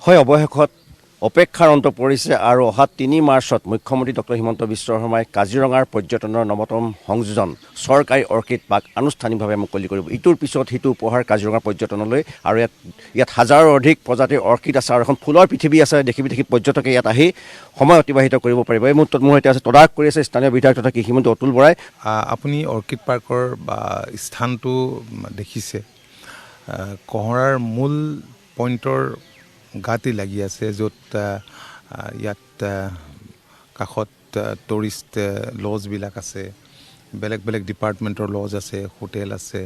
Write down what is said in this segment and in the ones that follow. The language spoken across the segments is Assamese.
হয় অৱশেষত অপেক্ষাৰ অন্ত পৰিছে আৰু অহা ৩ মাৰ্চত মুখ্যমন্ত্ৰী ডক্টৰ হিমন্ত বিশ্ব শৰ্মাই কাজিৰঙাৰ পৰ্যটনৰ নৱতম সংযোজন চৰকাৰী অৰ্কিড পাৰ্ক আনুষ্ঠানিকভাৱে মুকলি কৰিব। ইটোৰ পিছত সিটো উপহাৰ কাজিৰঙা পৰ্যটনলৈ আৰু ইয়াত হাজাৰৰ অধিক প্ৰজাতিৰ অৰ্কিড আছে আৰু এখন ফুলৰ পৃথিৱী আছে। দেখি বিদেশী পৰ্যটকে ইয়াত আহি সময় অতিবাহিত কৰিব পাৰিব। এই মুহূৰ্তত মোৰ এতিয়া আছে তদাৰক কৰি আছে স্থানীয় বিধায়ক তথা কৃষিমন্ত্ৰী অতুল বৰাই। আপুনি অৰ্কিড পাৰ্কৰ বা স্থানটো দেখিছে, কহৰাৰ মূল পইণ্টৰ গাতে লাগি আছে, য'ত ইয়াত কাষত টুৰিষ্ট লজবিলাক আছে, বেলেগ বেলেগ ডিপাৰ্টমেণ্টৰ লজ আছে, হোটেল আছে।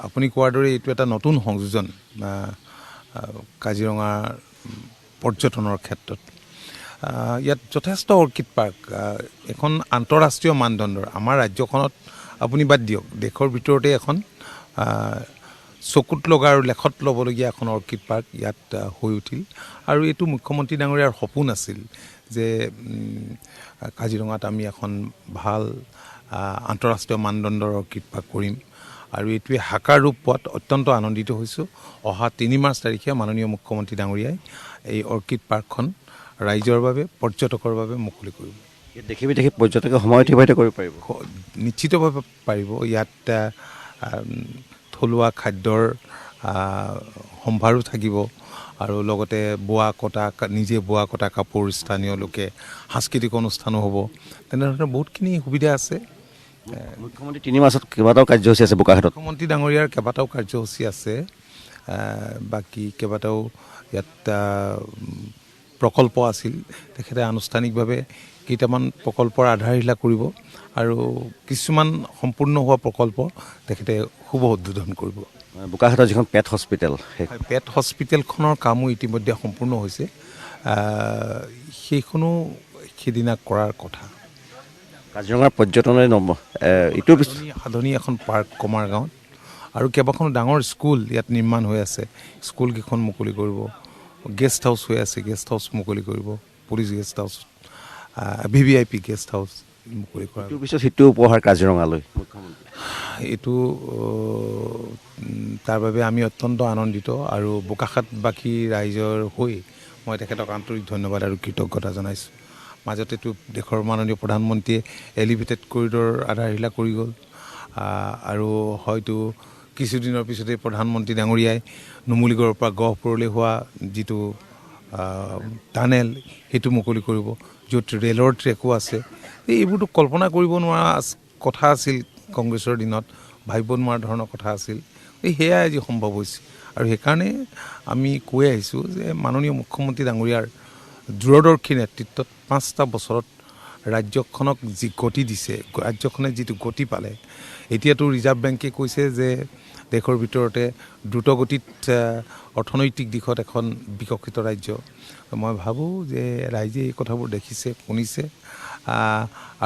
আপুনি কোৱাৰ দৰে এইটো এটা নতুন সংযোজন কাজিৰঙা পৰ্যটনৰ ক্ষেত্ৰত। ইয়াত যথেষ্ট অৰ্কিড পাৰ্ক, এখন আন্তঃৰাষ্ট্ৰীয় মানদণ্ডৰ। আমাৰ ৰাজ্যখনত আপুনি বাদ দিয়ক, দেশৰ ভিতৰতে এখন চকুত লগা আৰু লেখত ল'বলগীয়া এখন অৰ্কিড পাৰ্ক ইয়াত হৈ উঠিল। আৰু এইটো মুখ্যমন্ত্ৰী ডাঙৰীয়াৰ সপোন আছিল যে কাজিৰঙাত আমি এখন ভাল আন্তঃৰাষ্ট্ৰীয় মানদণ্ডৰ অৰ্কিড পাৰ্ক কৰিম। আৰু এইটোৱে সাকাৰ ৰূপ পোৱাত অত্যন্ত আনন্দিত হৈছোঁ। অহা ৩ মাৰ্চ তাৰিখে মাননীয় মুখ্যমন্ত্ৰী ডাঙৰীয়াই এই অৰ্কিড পাৰ্কখন ৰাইজৰ বাবে, পৰ্যটকৰ বাবে মুকলি কৰিব। দেখি বিদেশী পৰ্যটকে সময় অতিবাহিত কৰিব পাৰিব, নিশ্চিতভাৱে পাৰিব। ইয়াত থলুৱা খাদ্যৰ সম্ভাৰো থাকিব আৰু লগতে নিজে বোৱা কটা কাপোৰ, স্থানীয় লোকে সাংস্কৃতিক অনুষ্ঠানো হ'ব। তেনেধৰণৰ বহুতখিনি সুবিধা আছে। মুখ্যমন্ত্ৰী ৩ মাৰ্চত কেইবাটাও কাৰ্যসূচী আছে বোকাখাটত। মুখ্যমন্ত্ৰী ডাঙৰীয়াৰ কেইবাটাও কাৰ্যসূচী আছে, বাকী কেইবাটাও ইয়াত প্ৰকল্প আছিল। তেখেতে আনুষ্ঠানিকভাৱে কেইটামান প্ৰকল্পৰ আধাৰশিলা কৰিব আৰু কিছুমান সম্পূৰ্ণ হোৱা প্ৰকল্প তেখেতে শুভ উদ্বোধন কৰিব। বোকাখাটৰ যিখন পেট হস্পিটেল, পেট হস্পিটেলখনৰ কামো ইতিমধ্যে সম্পূৰ্ণ হৈছে। সেইখনো সেইদিনা কৰাৰ কথা। কাজিৰঙাৰ পৰ্যটনে ইটোৰ পিছত সাধনী এখন পাৰ্ক কমাৰগাঁৱত, আৰু কেইবাখনো ডাঙৰ স্কুল ইয়াত নিৰ্মাণ হৈ আছে। স্কুলকেইখন মুকলি কৰিব, গেষ্ট হাউচ হৈ আছে, গেষ্ট হাউচ মুকলি কৰিব, police guest house, VVIP guest house মুকলি কৰা। ইটোৰ পিছত সিটো উপহাৰ কাজিৰঙালৈ মুখ্যমন্ত্ৰী। এইটো তাৰ বাবে আমি অত্যন্ত আনন্দিত আৰু বোকাখাটবাসী ৰাইজৰ হৈ মই তেখেতক আন্তৰিক ধন্যবাদ আৰু কৃতজ্ঞতা জনাইছোঁ। মাজতেতো দেশৰ মাননীয় প্ৰধানমন্ত্ৰীয়ে এলিভেটেড কৰিডৰ আধাৰশিলা কৰি গ'ল, আৰু হয়তো কিছুদিনৰ পিছতে প্ৰধানমন্ত্ৰী ডাঙৰীয়াই নুমলীগড়ৰ পৰা গহপুৰলৈ হোৱা যিটো টানেল, সেইটো মুকলি কৰিব, য'ত ৰেলৰ ট্ৰেকো আছে। এইবোৰতো কল্পনা কৰিব নোৱাৰা কথা আছিল, কংগ্ৰেছৰ দিনত ভাবিব নোৱাৰা ধৰণৰ কথা আছিল। সেয়াই আজি সম্ভৱ হৈছে। আৰু সেইকাৰণে আমি কৈ আহিছোঁ যে মাননীয় মুখ্যমন্ত্ৰী ডাঙৰীয়াৰ দূৰদৰ্শী নেতৃত্বত 5টা বছৰত ৰাজ্যখনক যি গতি দিছে, ৰাজ্যখনে যিটো গতি পালে, এতিয়াতো ৰিজাৰ্ভ বেংকে কৈছে যে দেশৰ ভিতৰতে দ্ৰুতগতিত অৰ্থনৈতিক দিশত এখন বিকশিত ৰাজ্য। মই ভাবোঁ যে ৰাইজে এই কথাবোৰ দেখিছে, শুনিছে,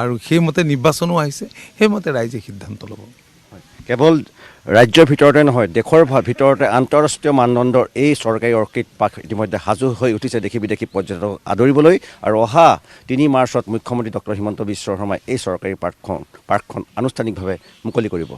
আৰু সেইমতে নিৰ্বাচনো আহিছে, সেইমতে ৰাইজে সিদ্ধান্ত ল'ব। কেৱল ৰাজ্যৰ ভিতৰতে নহয়, দেশৰ ভিতৰতে আন্তঃৰাষ্ট্ৰীয় মানদণ্ডৰ এই চৰকাৰী অৰ্কিড পাৰ্ক ইতিমধ্যে সাজু হৈ উঠিছে দেশী বিদেশী পৰ্যটকক আদৰিবলৈ। আৰু অহা ৩ মাৰ্চত মুখ্যমন্ত্ৰী ডক্টৰ হিমন্ত বিশ্ব শৰ্মাই এই চৰকাৰী পাৰ্কখন আনুষ্ঠানিকভাৱে মুকলি কৰিব।